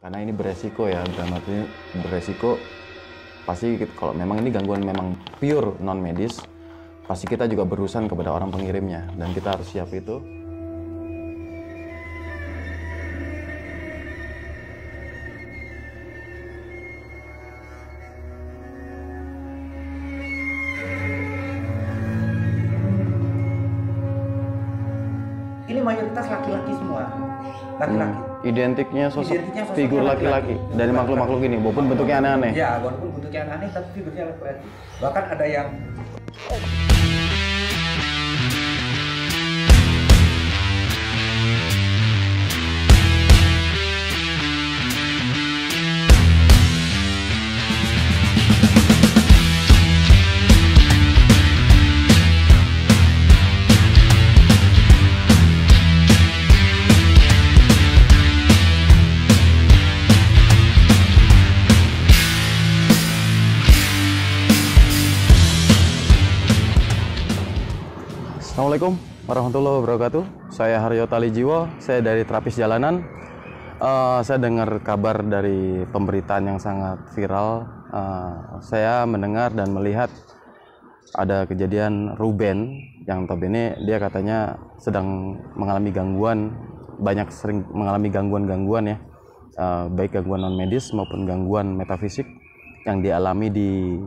Karena ini beresiko ya, dalam arti beresiko pasti kalau memang ini gangguan memang pure non medis, pasti kita juga berurusan kepada orang pengirimnya dan kita harus siap itu. Ini mayoritas laki-laki semua, laki-laki. Identiknya sosok Identiknya sosok figur laki-laki. laki-laki dari makhluk-makhluk ini, walaupun bentuknya aneh-aneh. Ya, walaupun bentuknya aneh tapi figurnya laki-laki. Bahkan ada yang Assalamualaikum warahmatullahi wabarakatuh. Saya Haryo Talijiwo, saya dari Terapis Jalanan. Saya dengar kabar dari pemberitaan yang sangat viral. Saya mendengar dan melihat ada kejadian Ruben yang notabene dia katanya sedang mengalami gangguan, sering mengalami gangguan-gangguan ya, baik gangguan non medis maupun gangguan metafisik yang dialami di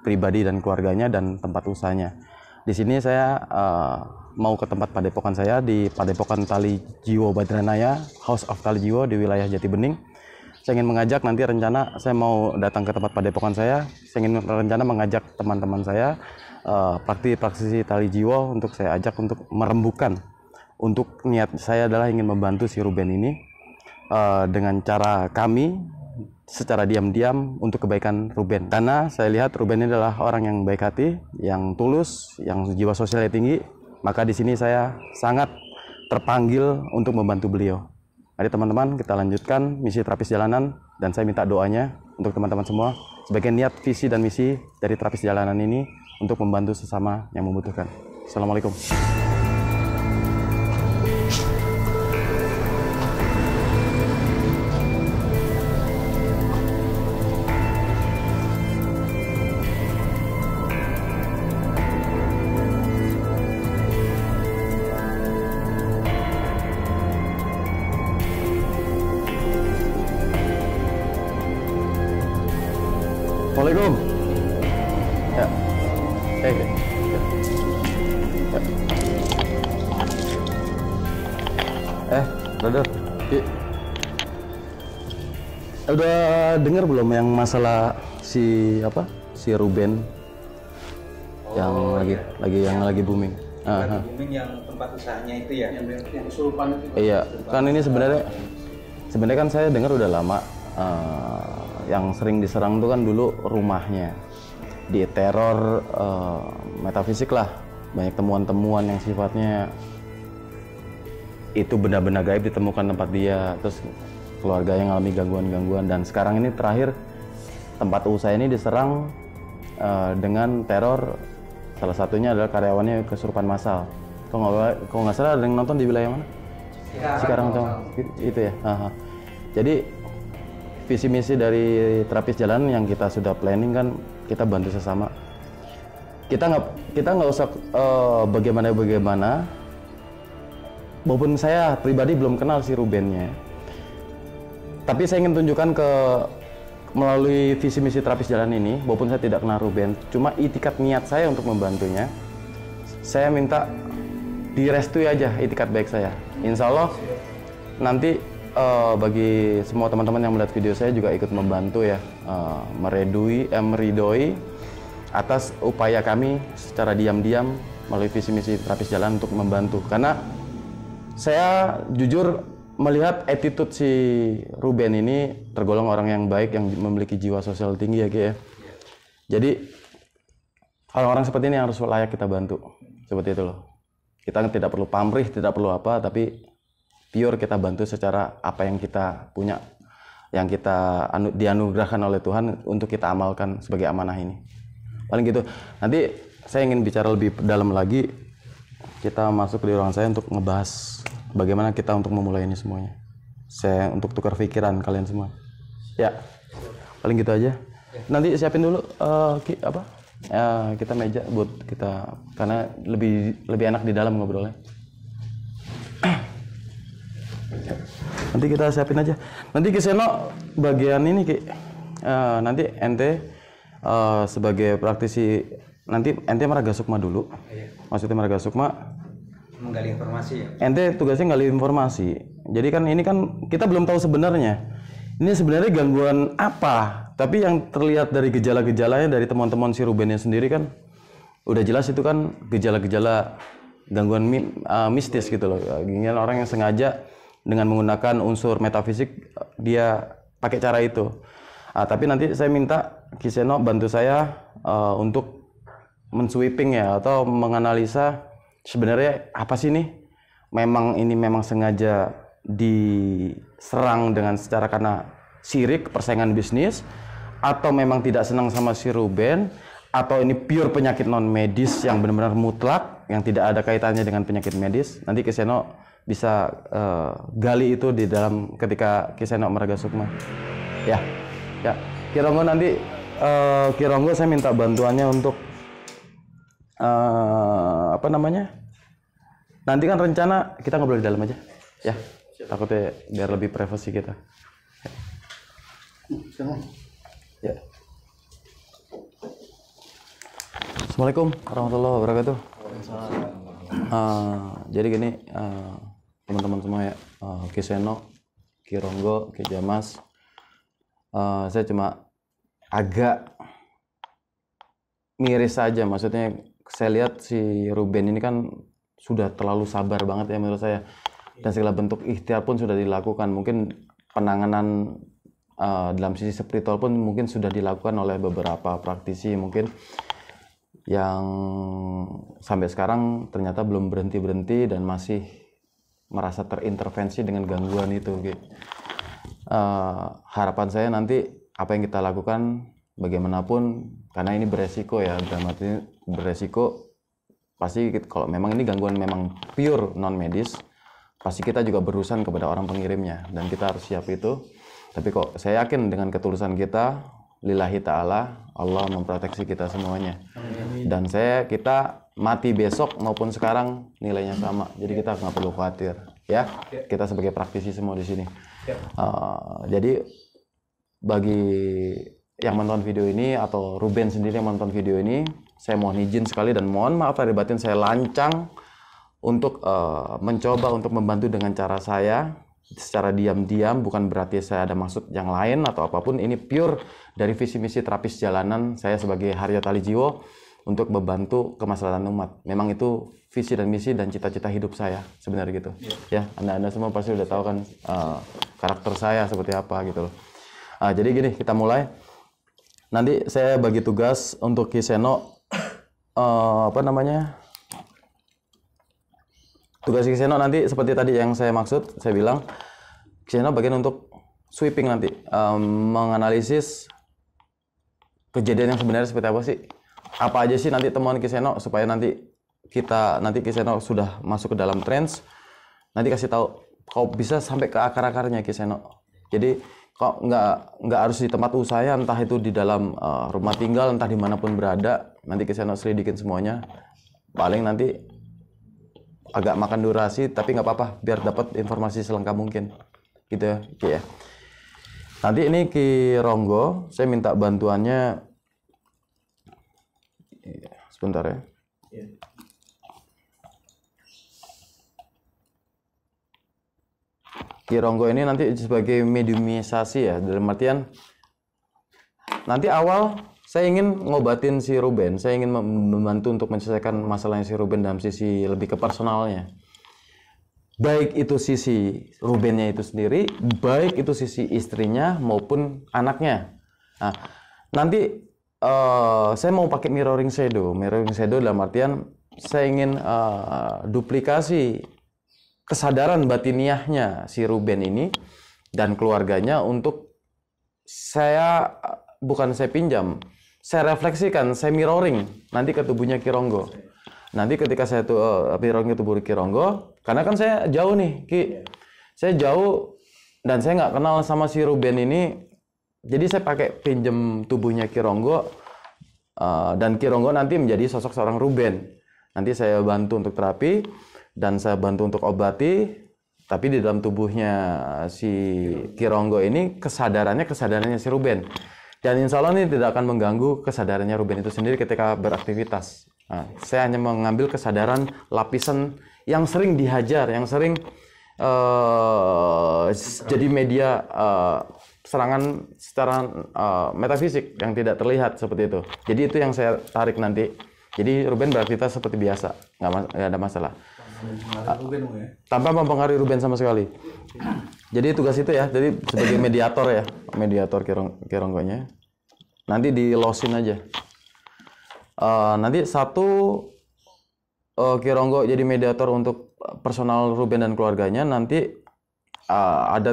pribadi dan keluarganya dan tempat usahanya. Di sini saya mau ke tempat padepokan saya di Padepokan Talijiwo Badranaya, House of Talijiwo di wilayah Jati Bening. Saya ingin mengajak nanti rencana saya mau datang ke tempat padepokan saya. Saya ingin rencana mengajak teman-teman saya, praktisi Talijiwo untuk saya ajak untuk merembukan. Untuk niat saya adalah ingin membantu si Ruben ini dengan cara kami secara diam-diam untuk kebaikan Ruben. Karena saya lihat Ruben ini adalah orang yang baik hati, yang tulus, yang jiwa sosialnya tinggi. Maka di sini saya sangat terpanggil untuk membantu beliau. Mari teman-teman kita lanjutkan misi Terapis Jalanan dan saya minta doanya untuk teman-teman semua sebagai niat visi dan misi dari Terapis Jalanan ini untuk membantu sesama yang membutuhkan. Assalamualaikum. Assalamualaikum. Ya. Ya. Brother. Udah dengar belum yang masalah si Ruben yang lagi booming? lagi booming yang tempat usahanya itu ya, yang kesurupan itu. Iya, kan ini sebenarnya kan saya dengar udah lama. Yang sering diserang itu kan dulu rumahnya, di teror metafisik lah, banyak temuan-temuan yang sifatnya itu benda-benda gaib ditemukan tempat dia, terus keluarga yang mengalami gangguan-gangguan, dan sekarang ini terakhir tempat usaha ini diserang dengan teror, salah satunya adalah karyawannya kesurupan massal. Kalau nggak salah ada yang nonton di wilayah mana? Cikarang itu ya. Jadi visi misi dari Terapis Jalan yang kita sudah planning kan, kita bantu sesama. Kita nggak usah bagaimana. Walaupun saya pribadi belum kenal si Rubennya, tapi saya ingin tunjukkan melalui visi misi Terapis Jalan ini, walaupun saya tidak kenal Ruben, cuma itikat niat saya untuk membantunya. Saya minta direstui aja itikat baik saya. Insya Allah nanti bagi semua teman-teman yang melihat video saya juga ikut membantu ya, meridoi atas upaya kami secara diam-diam melalui visi misi Terapis Jalan untuk membantu. Karena saya jujur melihat attitude si Ruben ini tergolong orang yang baik, yang memiliki jiwa sosial tinggi ya Ki ya. Jadi orang-orang seperti ini yang harus layak kita bantu, seperti itu loh. Kita tidak perlu pamrih, tidak perlu apa, tapi pure kita bantu secara apa yang kita punya, yang kita dianugerahkan oleh Tuhan untuk kita amalkan sebagai amanah ini. Paling gitu. Nanti saya ingin bicara lebih dalam lagi. Kita masuk di ruangan saya untuk ngebahas bagaimana kita untuk memulai ini semuanya. Saya untuk tukar pikiran kalian semua. Ya, paling gitu aja. Nanti siapin dulu kita meja buat kita, karena lebih enak di dalam ngobrolnya. Nanti kita siapin aja. Nanti Ki Seno bagian ini Ki, nanti ente sebagai praktisi, nanti ente Maraga Sukma dulu. Maksudnya Maraga Sukma Menggali informasi ya. ente tugasnya gali informasi. Jadi kan ini kan kita belum tahu sebenarnya ini sebenarnya gangguan apa. Tapi yang terlihat dari gejala-gejalanya dari teman-teman si Rubennya sendiri kan udah jelas itu kan gejala-gejala gangguan mistis gitu loh. Gini orang yang sengaja dengan menggunakan unsur metafisik dia pakai cara itu. Tapi nanti saya minta Ki Seno bantu saya untuk mensweeping ya, atau menganalisa sebenarnya apa sih nih, ini memang sengaja diserang dengan secara karena sirik persaingan bisnis, atau memang tidak senang sama si Ruben, atau ini pure penyakit non medis yang benar-benar mutlak yang tidak ada kaitannya dengan penyakit medis. Nanti Ki Seno bisa gali itu di dalam ketika Ki Seno Maraga Sukma. Ya. Ki Ronggo nanti Ki Ronggo saya minta bantuannya untuk nanti kan rencana kita ngobrol di dalam aja ya, takutnya biar lebih privasi kita ya. Assalamualaikum warahmatullahi wabarakatuh. Jadi gini teman-teman semua ya, Ki Seno, Ki Ronggo, Ki Jamas, saya cuma agak miris saja, maksudnya saya lihat si Ruben ini kan sudah terlalu sabar banget ya menurut saya, dan segala bentuk ikhtiar pun sudah dilakukan. Mungkin penanganan dalam sisi spiritual pun mungkin sudah dilakukan oleh beberapa praktisi mungkin yang sampai sekarang ternyata belum berhenti dan masih merasa terintervensi dengan gangguan itu gitu. Harapan saya nanti apa yang kita lakukan bagaimanapun, karena ini beresiko ya, berarti beresiko pasti kalau memang ini gangguan memang pure non medis, pasti kita juga berurusan kepada orang pengirimnya dan kita harus siap itu. Tapi kok saya yakin dengan ketulusan kita, lillahi ta'ala, Allah memproteksi kita semuanya. Dan kita mati besok maupun sekarang nilainya sama, jadi kita nggak perlu khawatir ya. Kita sebagai praktisi semua di sini. Jadi bagi yang menonton video ini atau Ruben sendiri yang menonton video ini, saya mohon izin sekali dan mohon maaf lahir batin saya lancang untuk mencoba untuk membantu dengan cara saya secara diam-diam, bukan berarti saya ada maksud yang lain atau apapun. Ini pure dari visi misi terapis jalanan saya sebagai Haryo Talijiwo untuk membantu kemaslahatan umat. Memang itu visi dan misi dan cita-cita hidup saya sebenarnya gitu. Ya, Anda semua pasti udah tahu kan karakter saya seperti apa gitu loh. Jadi gini, kita mulai. Nanti saya bagi tugas untuk Ki Seno, tugas Ki Seno nanti seperti tadi yang saya maksud, saya bilang Ki Seno bagian untuk sweeping nanti, menganalisis kejadian yang sebenarnya seperti apa sih, apa aja sih nanti temuan Ki Seno, supaya nanti Ki Seno sudah masuk ke dalam trends, nanti kasih tahu kau bisa sampai ke akar-akarnya Ki Seno. Jadi kok nggak harus di tempat usaha, entah itu di dalam rumah tinggal, entah dimanapun berada, nanti Ki Seno selidikin semuanya. Paling nanti agak makan durasi, tapi nggak apa-apa, biar dapat informasi selengkap mungkin gitu ya Ki ya. Nanti ini Ki Ronggo, saya minta bantuannya sebentar ya. Ki Ronggo ini nanti sebagai mediumisasi ya, dalam artian nanti awal saya ingin ngobatin si Ruben, saya ingin membantu untuk menyelesaikan masalahnya si Ruben dalam sisi lebih ke personalnya. Baik itu sisi Rubennya itu sendiri, baik itu sisi istrinya maupun anaknya. Nah, nanti saya mau pakai mirroring shadow dalam artian saya ingin duplikasi kesadaran batiniahnya si Ruben ini dan keluarganya untuk saya pinjam, saya refleksikan, saya mirroring nanti ke tubuhnya Ki Ronggo. Nanti ketika saya mirroring ke tubuh Ki Ronggo, karena kan saya jauh nih Ki, saya jauh dan saya nggak kenal sama si Ruben ini Jadi saya pakai pinjem tubuhnya Ki Ronggo, dan Ki Ronggo nanti menjadi sosok seorang Ruben. Nanti saya bantu untuk terapi dan saya bantu untuk obati, tapi di dalam tubuhnya si Ki Ronggo ini kesadarannya si Ruben. Dan insya Allah ini tidak akan mengganggu kesadarannya Ruben itu sendiri ketika beraktivitas. Nah, saya hanya mengambil kesadaran lapisan yang sering dihajar, yang sering jadi media serangan secara metafisik yang tidak terlihat seperti itu. Jadi itu yang saya tarik nanti. Jadi Ruben beraktivitas seperti biasa, nggak ada masalah. Tanpa mempengaruhi Ruben sama sekali. Jadi tugas itu ya, jadi sebagai mediator ya, mediator Ki Ronggonya. Nanti di losin aja. Nanti satu Ki Ronggo jadi mediator untuk personal Ruben dan keluarganya. Nanti ada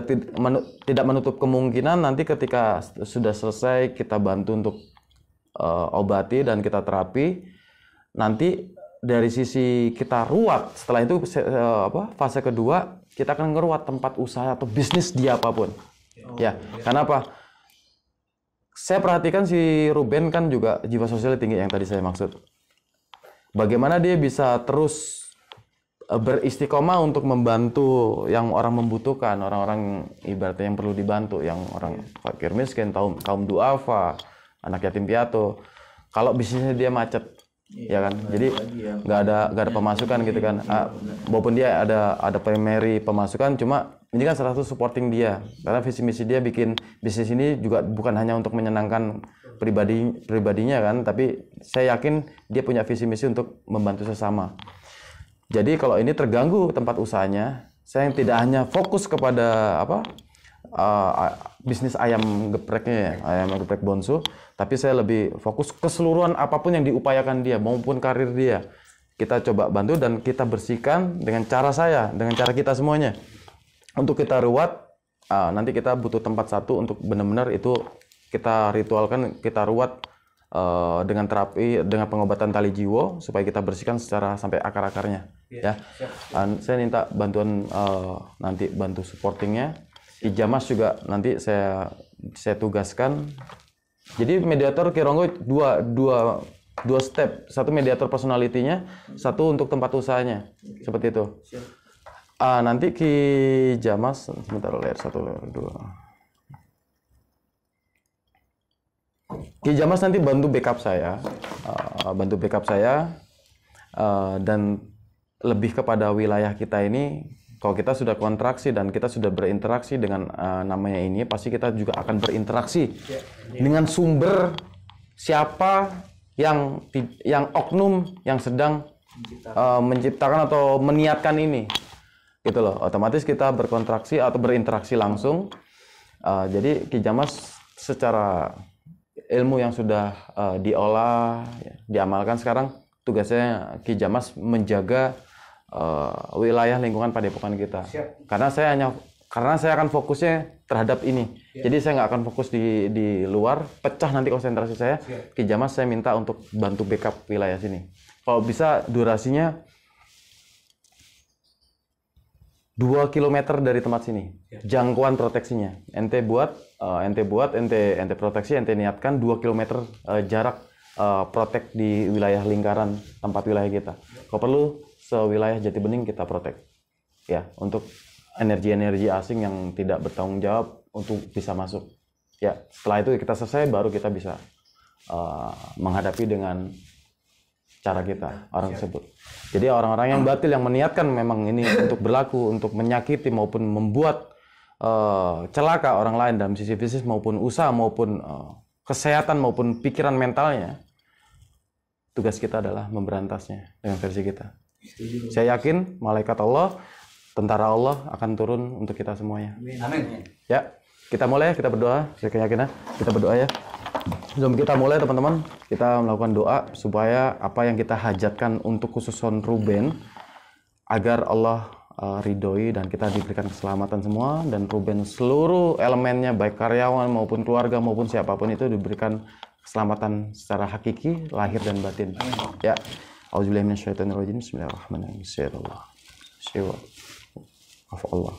tidak menutup kemungkinan nanti ketika sudah selesai kita bantu untuk obati dan kita terapi. Nanti dari sisi kita ruat, setelah itu fase kedua kita akan ngeruat tempat usaha atau bisnis dia apapun. Ya, karena apa? Saya perhatikan si Ruben kan juga jiwa sosial tinggi yang tadi saya maksud. Bagaimana dia bisa terus beristiqomah untuk membantu yang orang membutuhkan, orang-orang ibaratnya yang perlu dibantu, yang orang fakir miskin, kaum duafa, anak yatim piatu. Kalau bisnisnya dia macet, ya kan, jadi nggak ada pemasukan gitu kan. Walaupun dia ada primary pemasukan, cuma ini kan salah satu supporting dia, karena visi misi dia bikin bisnis ini juga bukan hanya untuk menyenangkan pribadinya kan, tapi saya yakin dia punya visi misi untuk membantu sesama. Jadi kalau ini terganggu tempat usahanya, saya tidak hanya fokus kepada bisnis ayam gepreknya ya, ayam geprek Bonsu, tapi saya lebih fokus keseluruhan apapun yang diupayakan dia maupun karir dia. Kita coba bantu dan kita bersihkan dengan cara saya, dengan cara kita semuanya. Untuk kita ruat, nanti kita butuh tempat satu untuk benar-benar itu kita ritualkan, kita ruat dengan terapi, dengan pengobatan tali jiwo supaya kita bersihkan secara sampai akar-akarnya. Ya, saya minta bantuan nanti bantu supportingnya. Ki Jamas juga nanti saya tugaskan. Jadi mediator Ki Ronggo dua step, satu mediator personalitinya, satu untuk tempat usahanya, seperti itu. Nanti Ki Jamas, sebentar, layer 1, layer 2. Ki Jamas nanti bantu backup saya, dan lebih kepada wilayah kita ini. Kalau kita sudah kontraksi dan kita sudah berinteraksi dengan namanya ini, pasti kita juga akan berinteraksi dengan sumber siapa yang oknum yang sedang menciptakan atau meniatkan ini. Gitu loh, otomatis kita berkontraksi atau berinteraksi langsung. Jadi Ki Jamas secara ilmu yang sudah diolah, diamalkan sekarang, tugasnya Ki Jamas menjaga wilayah lingkungan padepokan kita. Karena saya akan fokusnya terhadap ini. Jadi saya nggak akan fokus di luar, pecah nanti konsentrasi saya. Ki Jamas saya minta untuk bantu backup wilayah sini. Kalau bisa durasinya 2 km dari tempat sini, jangkauan proteksinya. Ente proteksi, ente niatkan 2 km jarak protek di wilayah lingkaran tempat wilayah kita. Kalau perlu sewilayah Jatibening kita protek, ya, untuk energi-energi asing yang tidak bertanggung jawab untuk bisa masuk. Ya, setelah itu kita selesai, baru kita bisa menghadapi dengan cara kita, orang tersebut. Jadi orang-orang yang batil yang meniatkan memang ini untuk berlaku, untuk menyakiti maupun membuat celaka orang lain dalam sisi bisnis maupun usaha maupun kesehatan maupun pikiran mentalnya, tugas kita adalah memberantasnya dengan versi kita. Saya yakin malaikat Allah, tentara Allah akan turun untuk kita semuanya. Amin. Ya, kita mulai, kita berdoa. Saya yakin kita berdoa ya. Sebelum kita mulai teman-teman, kita melakukan doa supaya apa yang kita hajatkan untuk khusus Ruben, agar Allah ridhoi dan kita diberikan keselamatan semua, dan Ruben seluruh elemennya baik karyawan maupun keluarga maupun siapapun itu diberikan keselamatan secara hakiki lahir dan batin. Ya. Auzubillahi minasyaitonirrajim. Bismillahirrahmanirrahim. Allah.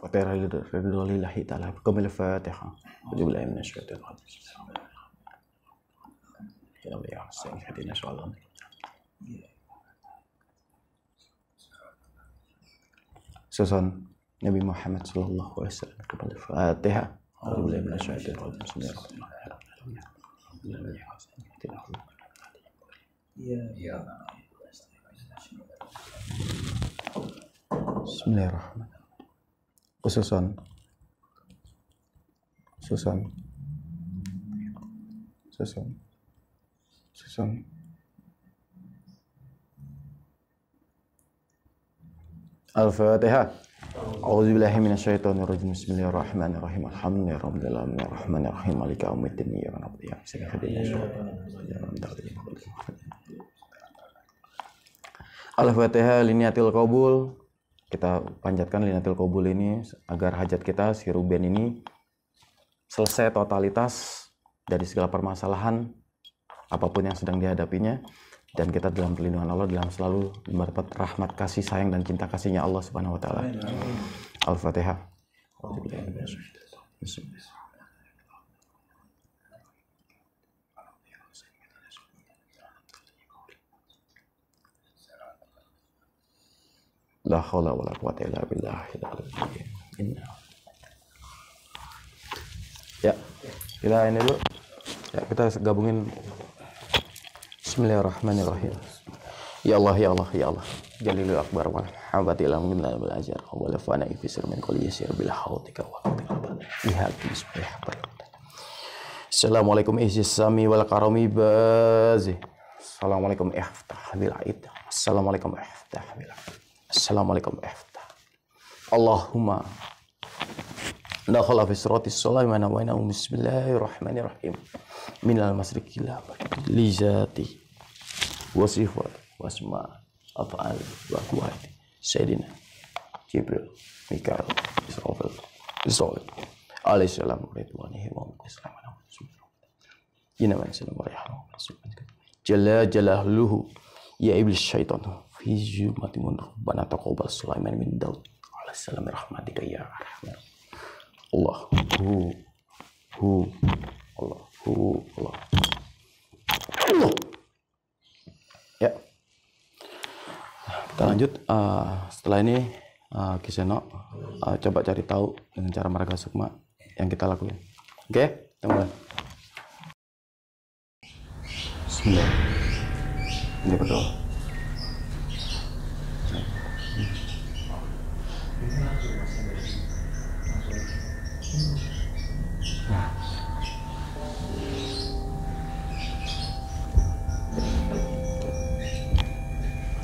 وترى رضا لله تعالى كم الفاتحة أعوذ بالله من الشيطان الرجيم يا رب يا حسين هدينا سؤال Susun Nabi Muhammad sallallahu alaihi wasallam kepada Fatihah. أعوذ بالله من الشيطان الرجيم بسم الله الرحمن الرحيم Bismillahirrahmanirrahim. Susun Al-Fatihah. A'udzu billahi minasyaitonir rajim. Bismillahirrahmanirrahim. Alhamdulillahi rabbil rahmanir rahim. Maliki yaumiddin. Iyyaka na'budu wa iyyaka nasta'in. Al-Fatihah liniatil qabul. Kita panjatkan liniatil qabul ini agar hajat kita si Ruben ini selesai totalitas dari segala permasalahan apapun yang sedang dihadapinya, dan kita dalam perlindungan Allah, dalam selalu mendapat rahmat kasih sayang dan cinta kasihnya Allah Subhanahu wa taala. Al-Fatihah. La haula wala quwwata illa billah. Ya, kita ini dulu. Ya, kita gabungin. Bismillahirrahmanirrahim. Ya Allah, ya Allah, ya Allah. Jalilul akbar wal habati lam min al ajar wa la fana fi sir min kulli yasir bil hautika wa lihat bismillah. Assalamualaikum sami wal karami bazi. Assalamualaikum iftah bil aid. Assalamualaikum iftah bil aid. Assalamualaikum iftah. Allahumma dakhala fi sirati sulaiman wa inna bismillahirrahmanirrahim. Minal masriqi ila li zati wa sifat wa asma af'al wa quwwati sayyidina Jibril Mikael Israfil alaihi salam ridwanihi wa salamun jinnaman salam jalla jalaluhu ya iblis syaitan fi zulmati mun rabbana taqabbal sulaiman min daud alaihi salam rahmatika ya arhamar Allah Allah. Ya, kita lanjut. Setelah ini Kiseno coba cari tahu dengan cara Marga Sukma yang kita lakuin. Oke, kita mulai. Bismillah. Ini berdoa.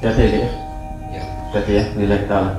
Hati-hati ya. Hati-hati ya. Lillahi ta'ala.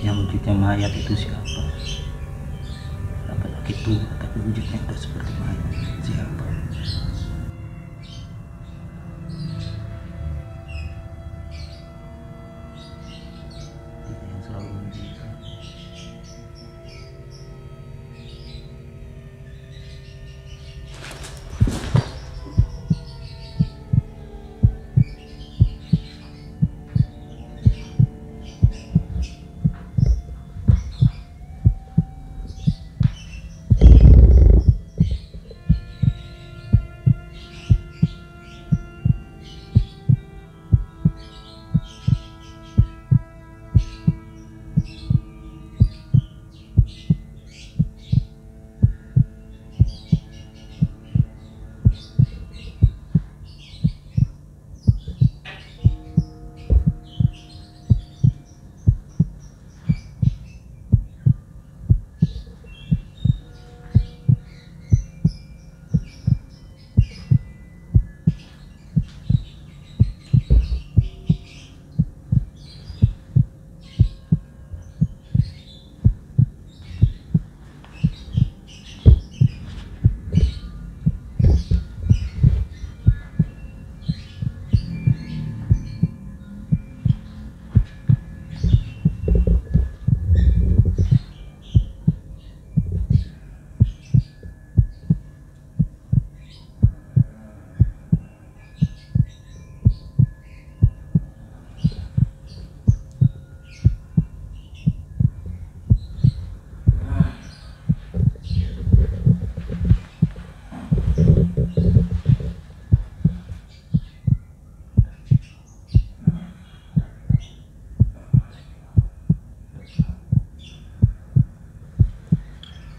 Yang wujudnya mayat itu siapa? Laki-laki tua tapi wujudnya udah seperti mayat, siapa? Dia yang selalu menunjukkan.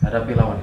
Hadapi lawan.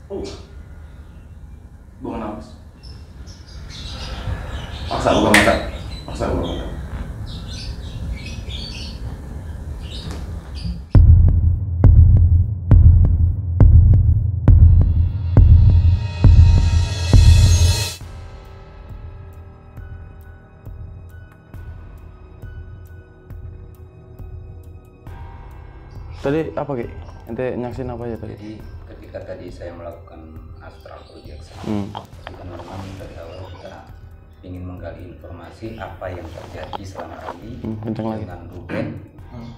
Buang nafas. Paksa buka mata. Paksa buka mata. Tadi apa Ki? Ente nyaksin apa aja tadi? Jadi ketika tadi saya melakukan astral projection, sudah memang dari awal kita ingin menggali informasi apa yang terjadi selama ini dengan Ruben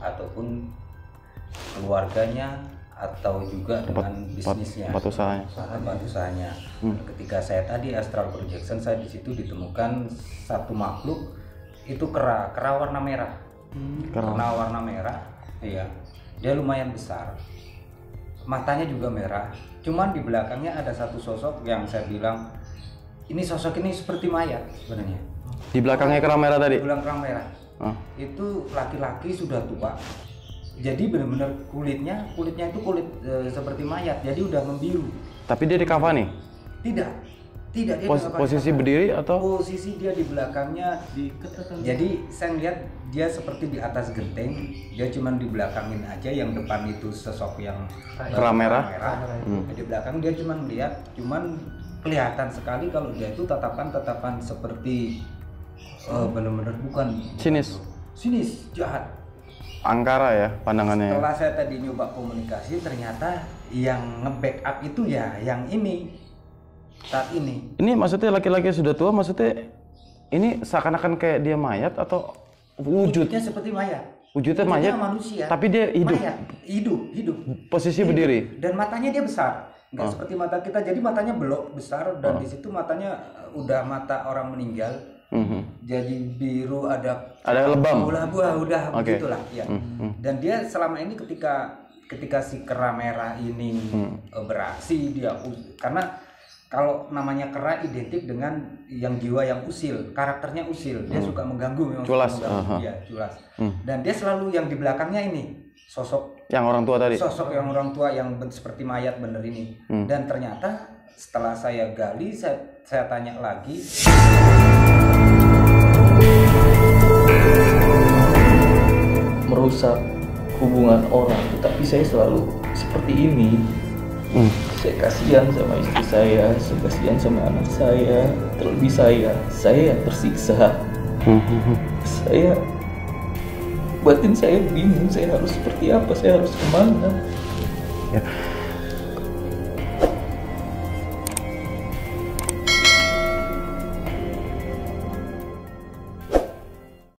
ataupun keluarganya atau juga dengan bisnisnya, tempat usahanya. Ketika saya tadi astral projection, saya di situ ditemukan satu makhluk itu kera warna merah, kera warna merah, iya. Dia lumayan besar, matanya juga merah. Cuman di belakangnya ada satu sosok yang saya bilang ini sosok ini seperti mayat sebenarnya. Di belakangnya kera merah tadi? Di belakang kera merah. Itu laki-laki sudah tua. Jadi benar-benar kulitnya itu kulit seperti mayat. Jadi udah membiru. Tapi dia di kafani? Tidak. Tidak, dia posisi berdiri atau? Posisi dia di belakangnya jadi saya lihat dia seperti di atas genteng, dia cuman di belakangin aja, yang depan itu sosok yang kera merah. Di belakang dia cuman melihat, cuman kelihatan sekali kalau dia itu tatapan seperti benar-benar bukan sinis, jahat. Angkara ya pandangannya. Setelah saya tadi nyoba komunikasi, ternyata yang nge-backup itu ya yang ini. Saat ini. Ini maksudnya laki-laki sudah tua, maksudnya ini seakan-akan kayak dia mayat atau wujudnya seperti mayat. Wujudnya mayat, manusia. Tapi dia hidup. Mayat. Hidup. Posisi berdiri. Dan matanya dia besar, nggak seperti mata kita. Jadi matanya belok besar dan di situ matanya udah mata orang meninggal. Jadi biru, ada lebam. Udah begitulah ya. Dan dia selama ini ketika si kera merah ini beraksi, dia karena kalau namanya kera identik dengan yang jiwa yang usil, karakternya usil, dia suka mengganggu, memang culas. Iya, culas. Dan dia selalu yang di belakangnya ini sosok yang orang tua tadi. Sosok yang orang tua yang seperti mayat bener ini. Dan ternyata setelah saya gali, saya tanya lagi. Merusak hubungan orang, tapi saya selalu seperti ini. Saya kasihan sama istri saya kasihan sama anak saya, terlebih saya yang tersiksa. Batin saya bingung, saya harus seperti apa, saya harus kemana. Ya.